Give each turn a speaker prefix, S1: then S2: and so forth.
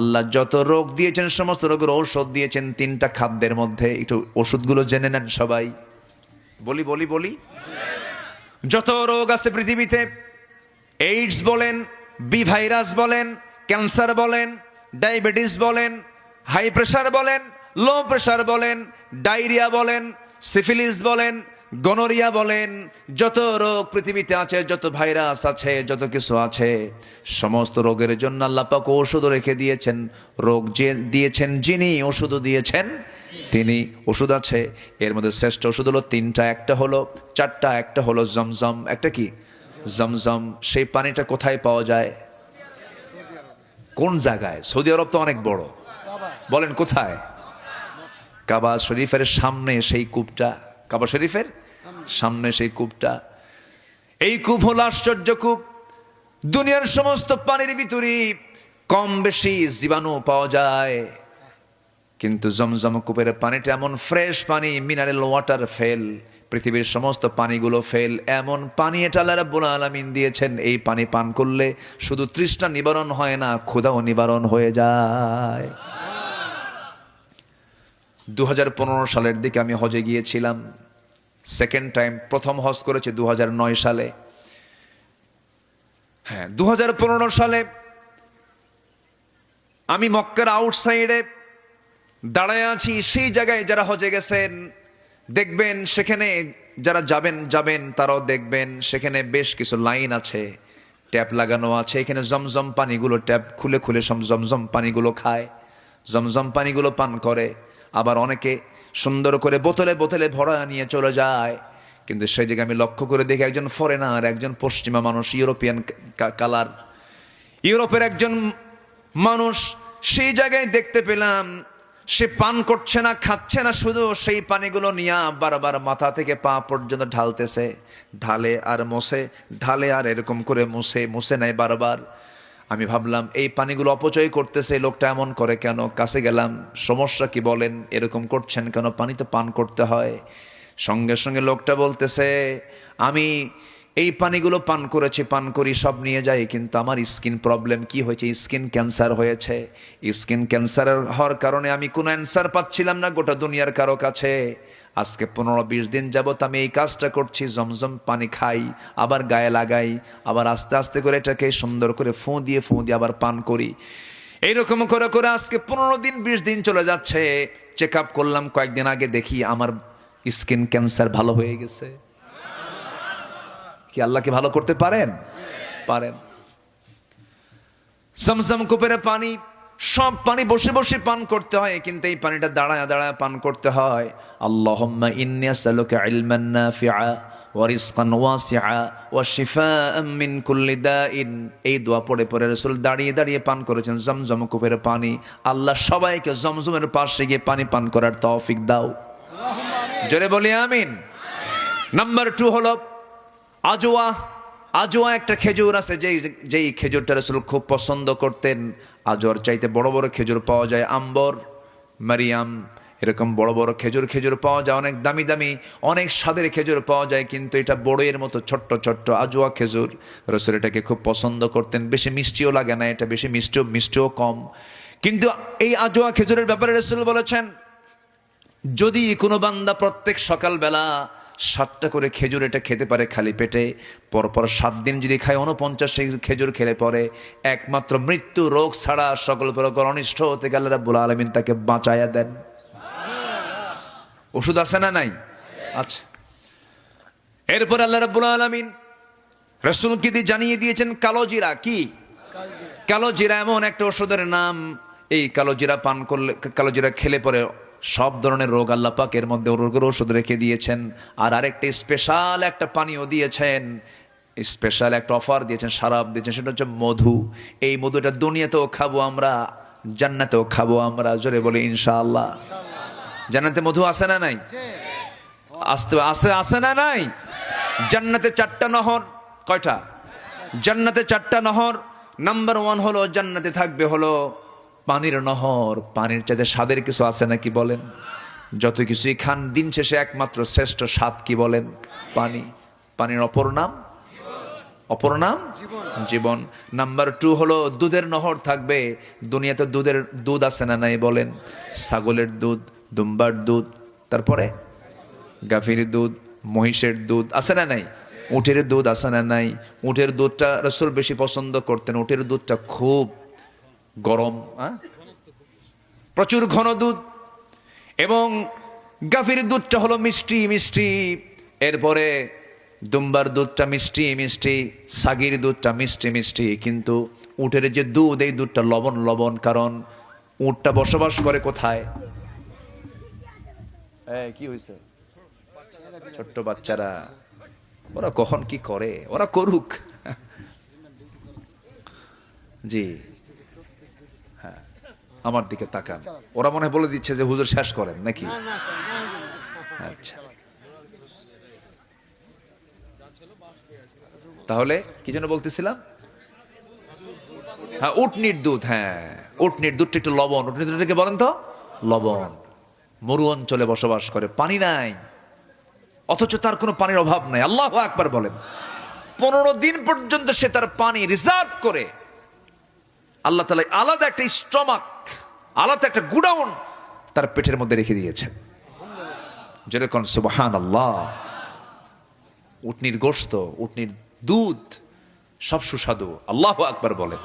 S1: আল্লাহ যত রোগ দিয়েছেন সমস্ত রোগের ঔষধ দিয়েছেন তিনটা খাদ্যের মধ্যে। একটু ওষুধগুলো জেনে নেন সবাই। বলি বলি বলি যত রোগ আছে পৃথিবীতে, এইডস বলেন, বি ভাইরাস বলেন, ক্যান্সার বলেন, ডায়াবেটিস বলেন, হাই প্রেশার বলেন, লো প্রেশার বলেন, ডায়রিয়া বলেন, সিফিলিস বলেন, গনোরিয়া বলেন, যত রোগ পৃথিবীতে আছে, যত ভাইরাস আছে, যত কিছু আছে, সমস্ত রোগের জন্য আল্লাহ পাক ওষুধ রেখে দিয়েছেন। রোগ যে দিয়েছেন যিনি, ওষুধও দিয়েছেন তিনি। ওষুধ আছে, এর মধ্যে শ্রেষ্ঠ ওষুধ হলো তিনটা। একটা হলো চারটা, একটা হলো জমজম। একটা কি? জমজম। সেই পানিটা কোথায় পাওয়া যায়? কোন জায়গায়? সৌদি আরব তো অনেক বড়, বলেন কোথায়? কাবা শরীফের সামনে সেই কূপটা। কাবা শরীফের সামনে সেই কূপটা। এই কূপ হলো আশ্চর্য কূপ। দুনিয়ার সমস্ত পানির ভিতরে কম বেশি জীবাণু পাওয়া যায়, কিন্তু জমজম কূপের পানিটা এমন ফ্রেশ পানি, মিনারেল ওয়াটার ফেল। পৃথিবীর সমস্ত পানিগুলো ফেল, এমন পানি এটা আল্লাহ রাব্বুল আলামিন দিয়েছেন। এই পানি পান করলে শুধু তৃষ্ণা নিবারণ হয় না, ক্ষুধাও নিবারণ হয়ে যায়। 2015 সালের দিকে আমি হজে গিয়েছিলাম, সেকেন্ড টাইম। প্রথম হজ করেছি 2009 সালে। হ্যাঁ, 2015 সালে আমি মক্কার আউটসাইডে দাঁড়ায় আছি। সেই জায়গায় যারা হজে গেছেন দেখবেন, সেখানে যারা যাবেন তারাও দেখবেন, সেখানে বেশ কিছু লাইন আছে, ট্যাপ লাগানো আছে। এখানে জমজম পানিগুলো ট্যাপ খুলে খুলে জমজম পানিগুলো খায়, জমজম পানিগুলো পান করে। আবার অনেকে সুন্দর করে বোতলে বোতলে ভরা নিয়ে চলে যায়। কিন্তু সেই জায়গায় আমি লক্ষ্য করে দেখি একজন ফরেনার, একজন পশ্চিমা মানুষ, ইউরোপিয়ান কালার, ইউরোপের একজন মানুষ, সেই জায়গায় দেখতে পেলাম সে পান করছে না, খাচ্ছে না, শুধু সেই পানিগুলো নিয়ে বারবার মাথা থেকে পা পর্যন্ত ঢালতেছে। ঢালে আর মোছে, ঢালে আর এরকম করে মুছে নেয় বারবার। আমি ভাবলাম এই পানিগুলো অপচয় করতেছে লোকটা, এমন করে কেন? কাছে গেলাম, সমস্যা কি বলেন, এরকম করছেন কেন? পানি তো পান করতে হয়। সঙ্গে সঙ্গে লোকটা বলতেছে, আমি এই পানিগুলো পান করি, সব নিয়ে যাই, কিন্তু আমার স্কিন প্রবলেম। কি হয়েছে? স্কিন ক্যান্সার হয়েছে। স্কিন ক্যান্সার হওয়ার কারণে আমি কোনো অ্যান্সার পাচ্ছিলাম না গোটা দুনিয়ার কারো কাছে। আজকে 15-20 দিন যাবত আমি এই কাজটা করছি, জমজম পানি খাই, আবার গায়ে লাগাই, আবার আস্তে আস্তে করে এটাকে সুন্দর করে ফোঁ দিয়ে আবার পান করি। এইরকম করে করে আজকে 15-20 দিন চলে যাচ্ছে। চেক আপ করলাম কয়েকদিন আগে, দেখি আমার স্কিন ক্যান্সার ভালো হয়ে গেছে। কি আল্লাহ কি ভালো করতে পারেন? পারেন। জমজম কূপের পানি, সব পানি বসে বসে পান করতে হয়, কিন্তু এই পানিটা দাঁড়ায় দাঁড়ায় পান করতে হয়। আল্লাহুম্মা ইন্নী আসআলুকা ইলমান নাফিআ ওয়া রিজকান ওয়াসিআ ওয়া শিফাআন মিন কুল্লি দাইন। এই দোয়া পড়ে পড়ে রাসূল দাঁড়িয়ে দাঁড়িয়ে পান করেছেন জমজম কূপের পানি। আল্লাহ সবাইকে জমজমের পাশে গিয়ে পানি পান করার তৌফিক দাও। জোরে বলি আমিন। নাম্বার 2 হলো আজওয়া। আজওয়া একটা খেজুর আছে, যেই খেজুরটা রাসূল খুব পছন্দ করতেন। আজওয়ার চাইতে বড় বড় খেজুর পাওয়া যায়, আম্বর, মারিয়াম, এরকম বড় বড় খেজুর পাওয়া যায়। অনেক দামি দামি, অনেক স্বাদের খেজুর পাওয়া যায়, কিন্তু এটা বড়ের মতো ছোট্ট ছোট্ট আজওয়া খেজুর। রাসূল এটাকে খুব পছন্দ করতেন। বেশি মিষ্টিও লাগে না, এটা বেশি মিষ্টিও কম। কিন্তু এই আজওয়া খেজুরের ব্যাপারে রাসূল বলেছেন, যদি কোনো বান্দা প্রত্যেক সকালবেলা 7টা করে খেজুর এটা খেতে পারে খালি পেটে, পরপর 7 দিন যদি খায় 49 খেজুর খেলে পরে একমাত্র মৃত্যু, রোগ ছাড়া সকল প্রকার অনিষ্ট হতে গেলে আল্লাহ রাব্বুল আলামিন তাকে বাঁচায়া দেন। ওষুধ আছে না নাই? আচ্ছা। এরপর আল্লাহ রাব্বুল আলামিন রাসূলকে দিয়ে জানিয়ে দিয়েছেন কালো জিরা। কি কালো জিরা? এমন একটা ওষুধের নাম। এই কালো জিরা পান করলে, কালো জিরা খেলে পরে সব ধরনের রোগ আল্লাহ পাক এর মধ্যে রোগের ওষুধ রেখে দিয়েছেন। আর আরেকটা স্পেশাল একটা পানীয় দিয়েছেন, স্পেশাল একটা অফার দিয়েছেন, শরাব দিয়েছেন, সেটা হচ্ছে মধু। এই মধুটা দুনিয়াতেও খাবো আমরা, জান্নাতেও খাবো আমরা। জোরে বলে ইনশাআল্লাহ। জান্নাতে মধু আছে না নাই? আছে না নাই? জান্নাতে 4টা নহর। কয়টা? জান্নাতে 4টা নহর। নাম্বার 1 হলো জান্নাতে থাকবে হলো পানির নহর। পানির চাইতে স্বাদের কিছু আছে নাকি বলেন? যত কিছুই খান, দিন শেষে একমাত্র শ্রেষ্ঠ স্বাদ কি বলেন? পানি। পানির অপর নাম অপর নাম জীবন। নাম্বার 2 হলো দুধের নহর থাকবে। দুনিয়াতে দুধ আছে না নাই বলেন? ছাগলের দুধ, দুম্বার দুধ, তারপরে গাভীর দুধ, মহিষের দুধ আছে না নাই? উটের দুধ আছে না নাই? উটের দুধটা রাসূল বেশি পছন্দ করতেন। উটের দুধটা খুব গরম, প্রচুর ঘন দুধ। এবং গাভীর দুধটা হলো মিষ্টি মিষ্টি। এরপরে দুম্বার দুধটা মিষ্টি মিষ্টি, ছাগির দুধটা মিষ্টি মিষ্টি। কিন্তু উটের যে দুধ, এই দুধটা লবণ লবণ। কারণ উটটা বসবাস করে কোথায়? কি হয়েছে? ছোট্ট বাচ্চারা, ওরা কখন কি করে, ওরা করুক। জি হ্যাঁ, আমার দিকে তাকান। ওরা মনে হয় বলে দিচ্ছে যে হুজুর শেষ করেন নাকি? আচ্ছা, তাহলে কি যেন বলতেছিলাম? হ্যাঁ, উটনির দুধ। হ্যাঁ, উটনির দুধটা একটু লবণ। উটনির দুধটাকে বলেন তো লবণ। মরু অঞ্চলে বসবাস করে, পানি নাই, অথচ তার কোনো পানির অভাব নাই। আল্লাহু আকবার বলেন। 15 দিন পর্যন্ত সে তার পানি রিজার্ভ করে আল্লাহ তাআলা আলাদা একটা স্টমাক, আলাদা একটা গুডাউন তার পেটের মধ্যে রেখে দিয়েছেন। যেরকম সুবহানাল্লাহ। উটনির গোশত, উটনির দুধ সব সুস্বাদু। আল্লাহু আকবার বলেন।